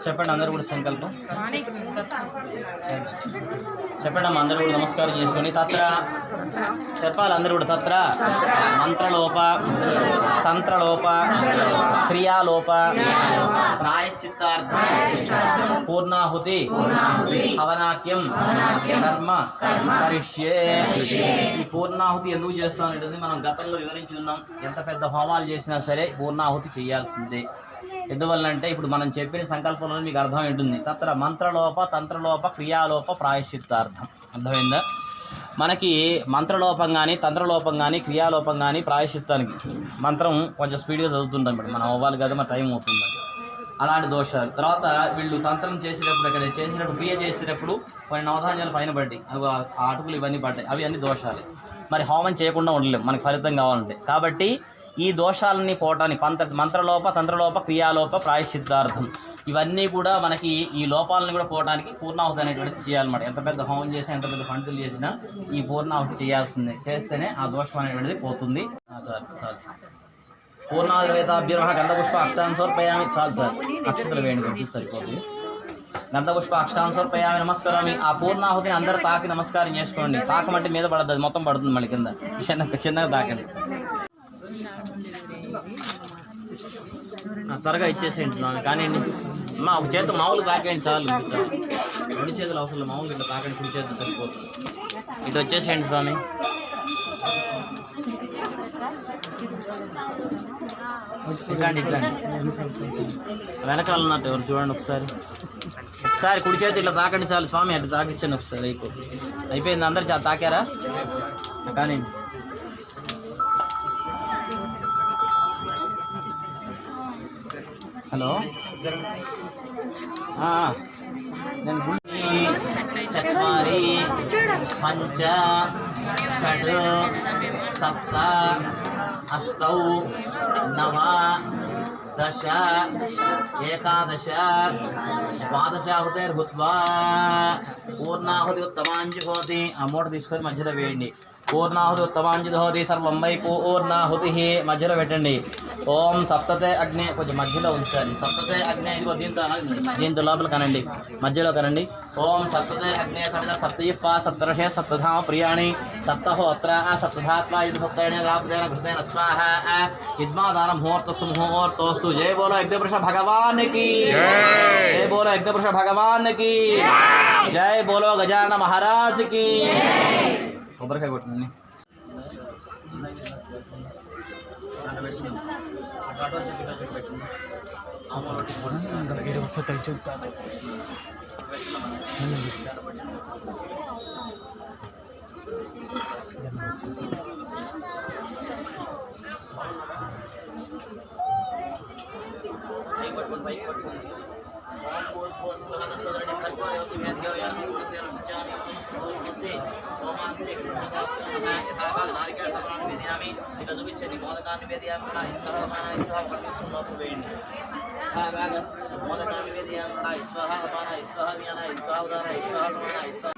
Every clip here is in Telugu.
చెప్పండి అందరూ కూడా సంకల్పం చెప్పండి అమ్మ అందరూ కూడా నమస్కారం చేసుకొని తత్ర చెప్పాలి అందరూ కూడా తత్ర మంత్రలోప తంత్రలోప క్రియాలోప ప్రాయశ్చిత్తార్థ పూర్ణాహుతి హవనాక్యం కర్మ కరిష్యే. ఈ పూర్ణాహుతి ఎందుకు చేస్తామనేది మనం గతంలో వివరించి ఉన్నాం. ఎంత పెద్ద హోమాలు చేసినా సరే పూర్ణాహుతి చేయాల్సిందే. ఎందువల్లంటే ఇప్పుడు మనం చెప్పిన సంకల్పంలో మీకు అర్థం ఉంటుంది. తత్ర మంత్రలోప తంత్రలోప క్రియాలోప ప్రాయశ్చిత్తార్థం. అర్థమైందా? మనకి మంత్రలోపం కానీ తంత్రలోపం కానీ క్రియాలోపం కానీ ప్రాయశ్చిత్తానికి మంత్రం కొంచెం స్పీడ్గా చదువుతుంటాం. ఇప్పుడు మనం అవ్వాలి కదా, మన టైం అవుతుంది. అలాంటి దోషాలు. తర్వాత వీళ్ళు తంత్రం చేసేటప్పుడు ఇక్కడ చేసేటప్పుడు క్రియ చేసేటప్పుడు కొన్ని నవధాన్యాలు పైన పడ్డాయి, అవి ఆ అటుకులు ఇవన్నీ పడ్డాయి, అవి అన్నీ దోషాలే. మరి హోమం చేయకుండా ఉండలేము మనకి ఫలితం కావాలంటే. కాబట్టి ఈ దోషాలని పోవటానికి మంత్రలోప తంత్రలోప క్రియాలోప ప్రాయశ్చిత్తార్థం ఇవన్నీ కూడా మనకి ఈ లోపాలను కూడా పోవడానికి పూర్ణాహుతి అనేటువంటిది చేయాలన్నమాట. ఎంత పెద్ద హోమం చేసినా ఎంత పెద్ద పండితులు చేసినా ఈ పూర్ణాహుతి చేయాల్సిందే. చేస్తేనే ఆ దోషం అనేటువంటిది పోతుంది. పూర్ణాహుతి వేదాభ్యర్మ గంధపుష్ప అక్షరాన్ని సమర్పయామి. చాలు సార్, అక్షతలు వేయండి, కొంచెం సరిపోతుంది. గంధపుష్ప అక్షరాన్ని సమర్పయామి. నమస్కారామి. ఆ పూర్ణాహుతిని అందరూ తాకి నమస్కారం చేసుకోండి. తాకమంటే మీద పడద్దు, అది మొత్తం పడుతుంది మళ్ళీ కింద. చిన్నగా తాకండి. త్వరగా ఇచ్చేసేయండి కానీ మా ఒక చేత మామూలు తాకేయండి చాలు. రెండు చేతులు అవసరం, మామూలు ఇట్లా తాకండి, కుడి చేతులు సరిపోతుంది. ఇటు వచ్చేసేయండి స్వామి. ఇట్లాండి వెనకాల ఉన్నట్టు ఎవరు చూడండి ఒకసారి కుడి చేతి ఇట్లా తాకండి చాలు స్వామి. అటు తాకిచ్చాను ఒకసారి. అయిపోయింది. అందరు చాలా తాకారా? కానీ హలో చత్వారి పంచ షడ్ సప్త అష్టౌ నవ దశ ఏకాదశ ద్వాదశాహుతిర్భూత్వా పూర్ణాహుతి ఉత్తమాంజుహోతి. ఆ మూట తీసుకొని మధ్యలో వేయండి. పూర్ణాహుతి ఉత్తమాంజుహోతి సర్వం వై పూర్ణాహుతి మధ్యలో పెట్టండి. ఓం సప్తతే అగ్ని, కొంచెం మధ్యలో ఉంచాలి. సప్తతే అగ్ని, ఇదిగో దీంతో లోపల కనండి, మధ్యలో కనండి. ఓం సప్తతే అగ్ని సప్త సప్తయిఫా సప్తర్షే సప్తధామ ప్రియాణి సప్తహోత్ర సప్తధాత్మా ఇది సప్తేణ రాపదేన కృతేన స్వాహ యజ్మాదాన ముహూర్తస్సు ముహూర్తోస్తు. జయ బోలో యజ్ఞపురుష భగవాన్ కి, జయ బోలో యజ్ఞపురుష భగవాన్ కి, జయ బోలో గజానన మహారాజ్ కి. కొబ్బరికాయ కొట్టండి. ఇక చూపించండి. మోదకాన్ని వేదియామి మోదకాన్ని వేదియామి ఇస్వాహ అపాన ఇస్వాహ వ్యాన ఇస్వాహ ఉదాన ఇస్వాహ సమాన ఇస్వాహ.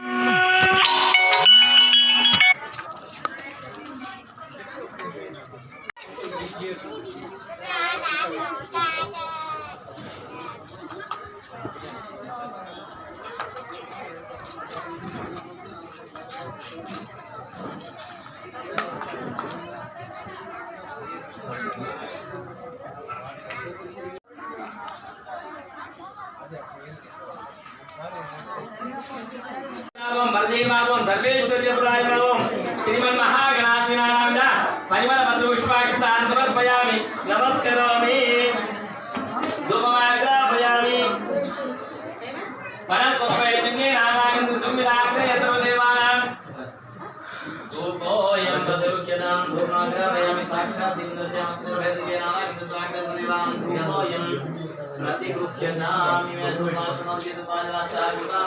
శ్రీమన్మహాగణాధినాథ పరిమళ పత్రపుష్పాక్షతాన్ సమర్పయామి. నమస్కరోమి. ధూపమాగ్రాపయామి. పరస్పైన్నే నారాయణ సుమిలాగ్రే సర్వదేవానాం ధూపోయం ప్రతిరుచ్యతాం ధూపమాగ్రాపయామి. సాక్షాత్ ఇంద్రస్యామస్య వేదికే నారాయణ సాక్షాత్ ధూపోయం प्रतिगृह्यताम् इमे धूमासनोऽन्ति धूपानिवासाकृतां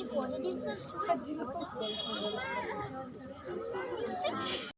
ఫోన్